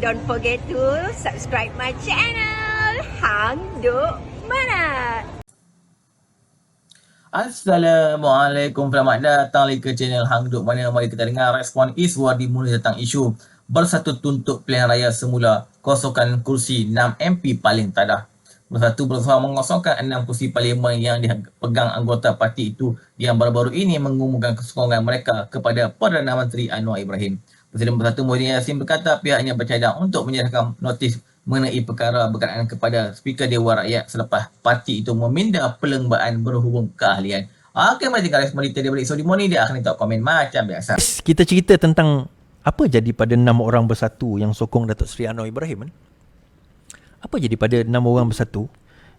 don't forget to subscribe my channel Hang Duk Mana. Assalamualaikum, selamat datang lagi ke channel Hang Duk Mana. Mari kita dengar respon Iswar dimulai tentang isu Bersatu tuntut pilihan raya semula, kosongkan kursi 6 MP paling tadah. Bersatu berusaha mengosongkan 6 kursi parlimen yang dipegang anggota parti itu yang baru-baru ini mengumumkan kesokongan mereka kepada Perdana Menteri Anwar Ibrahim. Presiden Bersatu Muhyiddin Yassin berkata pihaknya bercadang untuk menyerahkan notis mengenai perkara berkenaan kepada Speaker Dewan Rakyat selepas parti itu meminda perlembaan berhubung keahlian. Okey, mari dengar respon detail daripada Iswar dimulai. Dia akan letak komen macam biasa. Kita cerita tentang apa jadi pada 6 orang bersatu yang sokong Datuk Seri Anwar Ibrahim kan? Apa jadi pada 6 orang bersatu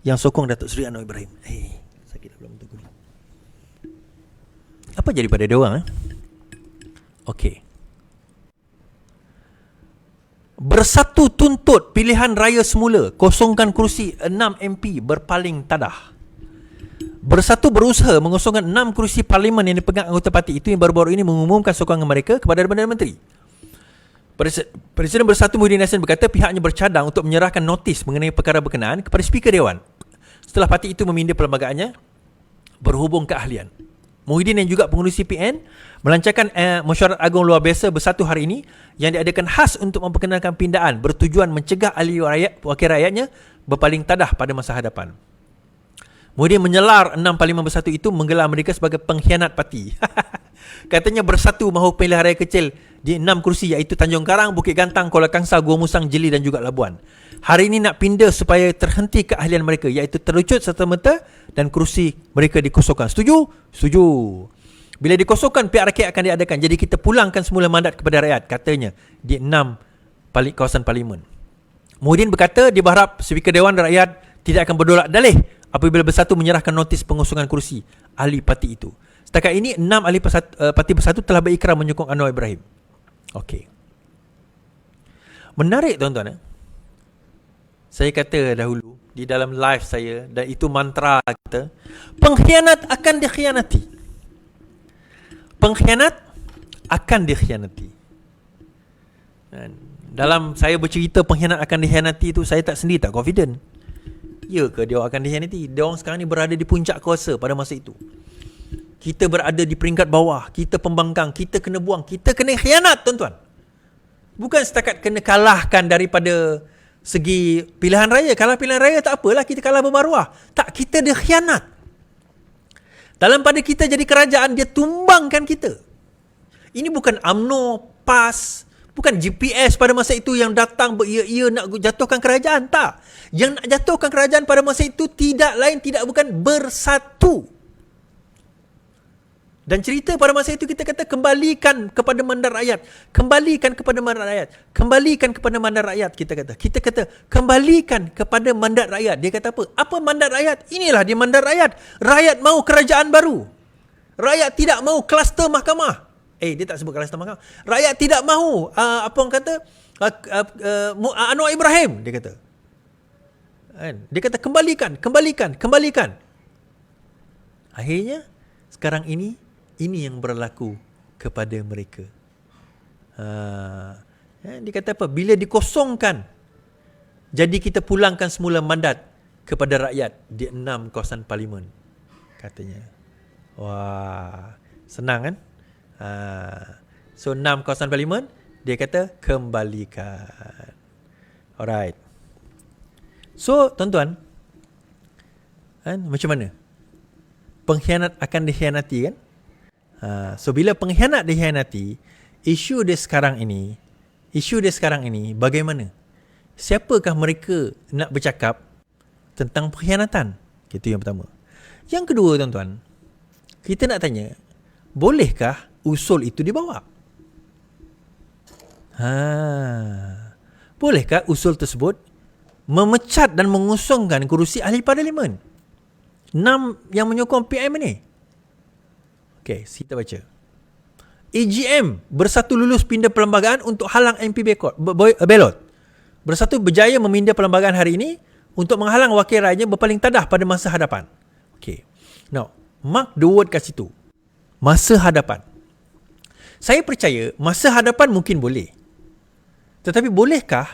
yang sokong Datuk Seri Anwar Ibrahim? Sakit dah belum tegur. Apa jadi pada dia orang? Okey. Bersatu tuntut pilihan raya semula, kosongkan kursi 6 MP berpaling tadah. Bersatu berusaha mengosongkan 6 kursi parlimen yang dipegang anggota parti itu yang baru-baru ini mengumumkan sokongan mereka kepada Perdana Menteri. Presiden Bersatu Muhyiddin Yassin berkata pihaknya bercadang untuk menyerahkan notis mengenai perkara berkenaan kepada Speaker Dewan setelah parti itu meminda perlembagaannya berhubung keahlian. Muhyiddin yang juga pengurusi PN melancarkan mesyuarat agung luar biasa Bersatu hari ini yang diadakan khas untuk memperkenalkan pindaan bertujuan mencegah ahli wakil rakyatnya berpaling tadah pada masa hadapan. Muhyiddin menyelar 6 parlimen Bersatu itu menggelar mereka sebagai pengkhianat parti. Katanya Bersatu mahu pilihan raya kecil di 6 kursi iaitu Tanjung Karang, Bukit Gantang, Kuala Kangsar, Gua Musang, Jeli dan juga Labuan. Hari ini nak pindah supaya terhenti keahlian mereka iaitu terlucut serta-merta dan kursi mereka dikosongkan. Setuju? Setuju. Bila dikosongkan pihak rakyat akan diadakan. Jadi kita pulangkan semula mandat kepada rakyat katanya di 6 kawasan parlimen. Muhyiddin berkata dia berharap Speaker Dewan Rakyat tidak akan berdolak dalih apabila Bersatu menyerahkan notis pengosongan kursi ahli parti itu. Setakat ini 6 ahli parti Bersatu telah berikrar menyokong Anwar Ibrahim. Okey. Menarik tuan-tuan. Saya kata dahulu di dalam live saya dan itu mantra kita, pengkhianat akan dikhianati. Pengkhianat akan dikhianati. Dalam saya bercerita pengkhianat akan dikhianati itu saya tak sendiri, tak confident. Ya ke dia akan dikhianati? Dia orang sekarang ni berada di puncak kuasa pada masa itu. Kita berada di peringkat bawah, kita pembangkang, kita kena buang, kita kena khianat tuan-tuan. Bukan setakat kena kalahkan daripada segi pilihan raya. Kalah pilihan raya tak apalah, kita kalah bermaruah. Tak, kita dia khianat. Dalam pada kita jadi kerajaan, dia tumbangkan kita. Ini bukan UMNO, PAS, bukan GPS pada masa itu yang datang beria-ia nak jatuhkan kerajaan. Tak. Yang nak jatuhkan kerajaan pada masa itu tidak lain, tidak bukan Bersatu. Dan cerita pada masa itu kita kata kembalikan kepada mandat rakyat. Kembalikan kepada mandat rakyat. Kembalikan kepada mandat rakyat kita kata. Kita kata kembalikan kepada mandat rakyat. Dia kata apa? Apa mandat rakyat? Inilah dia mandat rakyat. Rakyat mahu kerajaan baru. Rakyat tidak mahu kluster mahkamah. Dia tak sebut kluster mahkamah. Rakyat tidak mahu apa orang kata Anwar Ibrahim dia kata. Dia kata kembalikan. Akhirnya sekarang ini yang berlaku kepada mereka. Dia kata apa? Bila dikosongkan, jadi kita pulangkan semula mandat kepada rakyat di 6 kawasan parlimen. Katanya. Wah, senang kan? So 6 kawasan parlimen, dia kata kembalikan. Alright. So, tuan-tuan, macam mana? Pengkhianat akan dikhianati kan? So bila pengkhianat dikhianati, isu dia sekarang ini bagaimana? Siapakah mereka nak bercakap tentang pengkhianatan? Itu yang pertama. Yang kedua tuan-tuan, kita nak tanya, bolehkah usul itu dibawa? Bolehkah usul tersebut memecat dan mengusungkan kerusi ahli parlimen? 6 yang menyokong PM ini. Okey, kita baca. AGM Bersatu lulus pindah perlembagaan untuk halang MP belot. Bersatu berjaya memindah perlembagaan hari ini untuk menghalang wakil rakyatnya berpaling tadah pada masa hadapan. Okey. Now, mark the word kat situ. Masa hadapan. Saya percaya masa hadapan mungkin boleh. Tetapi bolehkah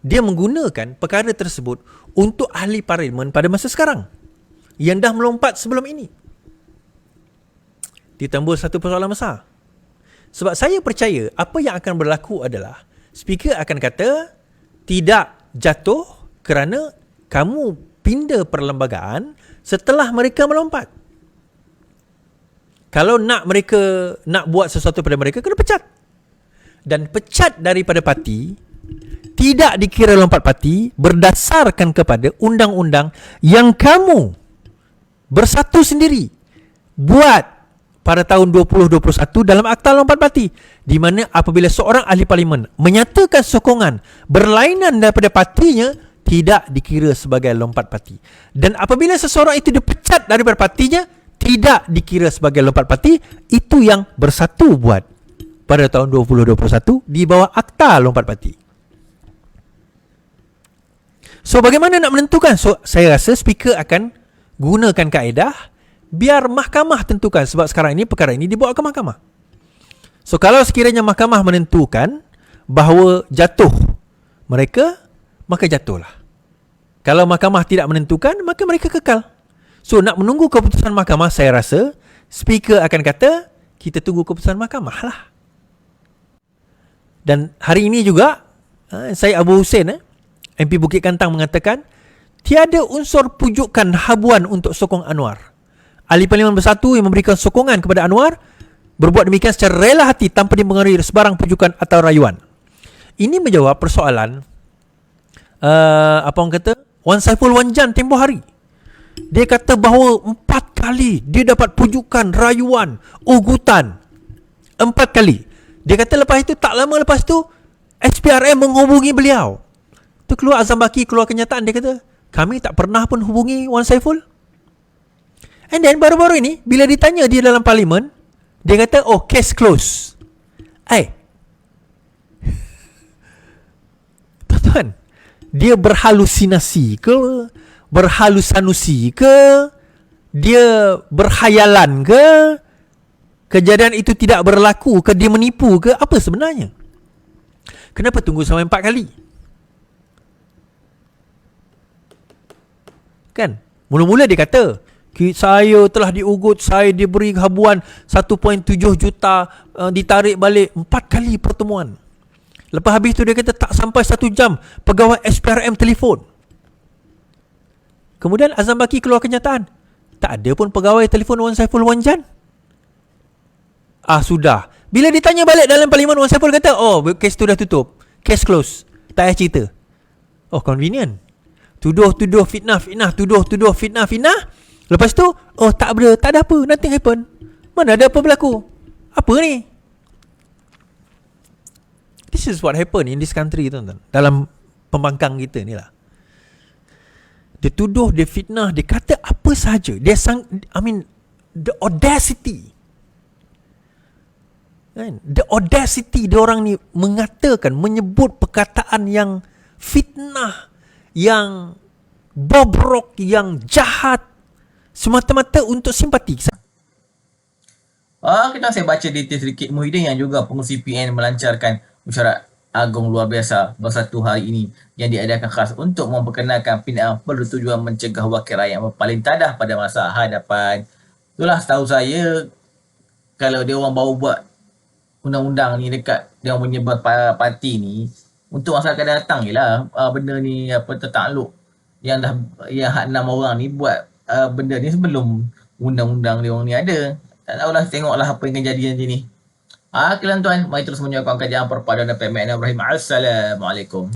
dia menggunakan perkara tersebut untuk ahli parlimen pada masa sekarang yang dah melompat sebelum ini? Ditambah satu persoalan besar. Sebab saya percaya apa yang akan berlaku adalah speaker akan kata tidak jatuh kerana kamu pindah perlembagaan setelah mereka melompat. Kalau mereka nak buat sesuatu pada mereka, kena pecat. Dan pecat daripada parti tidak dikira lompat parti berdasarkan kepada undang-undang yang kamu bersatu sendiri buat pada tahun 2021 dalam Akta Lompat Parti, di mana apabila seorang ahli parlimen menyatakan sokongan berlainan daripada partinya, tidak dikira sebagai lompat parti. Dan apabila seseorang itu dipecat daripada partinya, tidak dikira sebagai lompat parti. Itu yang bersatu buat pada tahun 2021 di bawah Akta Lompat Parti. So bagaimana nak menentukan? So saya rasa speaker akan gunakan kaedah biar mahkamah tentukan, sebab sekarang ini perkara ini dibawa ke mahkamah. So kalau sekiranya mahkamah menentukan bahawa jatuh mereka, maka jatuhlah. Kalau mahkamah tidak menentukan, maka mereka kekal. So nak menunggu keputusan mahkamah, saya rasa speaker akan kata kita tunggu keputusan mahkamah lah. Dan hari ini juga saya Abu Hussein MP Bukit Kantang mengatakan tiada unsur pujukan habuan untuk sokong Anwar. Ahli Parlimen Bersatu yang memberikan sokongan kepada Anwar berbuat demikian secara rela hati tanpa dipengaruhi sebarang pujukan atau rayuan. Ini menjawab persoalan apa orang kata Wan Saiful Wanjan tempoh hari. Dia kata bahawa 4 kali dia dapat pujukan, rayuan, ugutan. 4 kali. Dia kata lepas itu, tak lama lepas itu, SPRM menghubungi beliau. Tu keluar Azam Baki, keluar kenyataan. Dia kata, kami tak pernah pun hubungi Wan Saiful. And then baru-baru ini, bila ditanya dia dalam parlimen, dia kata, oh, case close. Tuan-tuan, dia berhalusinasi ke, berhalusanusi ke, dia berhayalan ke, kejadian itu tidak berlaku ke, dia menipu ke, apa sebenarnya? Kenapa tunggu sampai 4 kali? Kan? Mula-mula dia kata, saya telah diugut, saya diberi habuan 1.7 juta, ditarik balik 4 kali pertemuan. Lepas habis tu dia kata tak sampai 1 jam pegawai SPRM telefon. Kemudian Azam Baki keluar kenyataan, tak ada pun pegawai telefon Wan Saiful Wanjan. Sudah. Bila ditanya balik dalam parlimen, Wan Saiful kata, oh, kes tu dah tutup, case close, tak payah cerita. Oh, convenient. Tuduh-tuduh fitnah-fitnah, tuduh-tuduh fitnah-fitnah. Lepas tu, oh, tak ada apa, nothing happen. Mana ada apa berlaku? Apa ni? This is what happen in this country, tuan-tuan. Dalam pembangkang kita ni lah. Dia tuduh, dia fitnah, dia kata apa sahaja. Dia the audacity. Kan? The audacity dia orang ni mengatakan, menyebut perkataan yang fitnah, yang bobrok, yang jahat, semata-mata untuk simpati. Kita saya baca detail sedikit. Muhyiddin yang juga pengurusi PN melancarkan mesyuarat agung luar biasa Bersatu hari ini yang diadakan khas untuk memperkenalkan pindaan bertujuan mencegah wakil rakyat berpaling tadah pada masa hadapan. Itulah setahu saya, kalau dia orang baru buat undang-undang ni dekat dia orang punya parti ni, untuk masa akan datang je lah benda ni tertakluk yang dah yang 6 orang ni buat benda ni sebelum undang-undang dia orang ni ada. Tak tahulah, tengoklah apa yang akan jadi nanti ni. Tuan, mari terus menyokong kajian perpaduan dan Ibrahim. Assalamualaikum.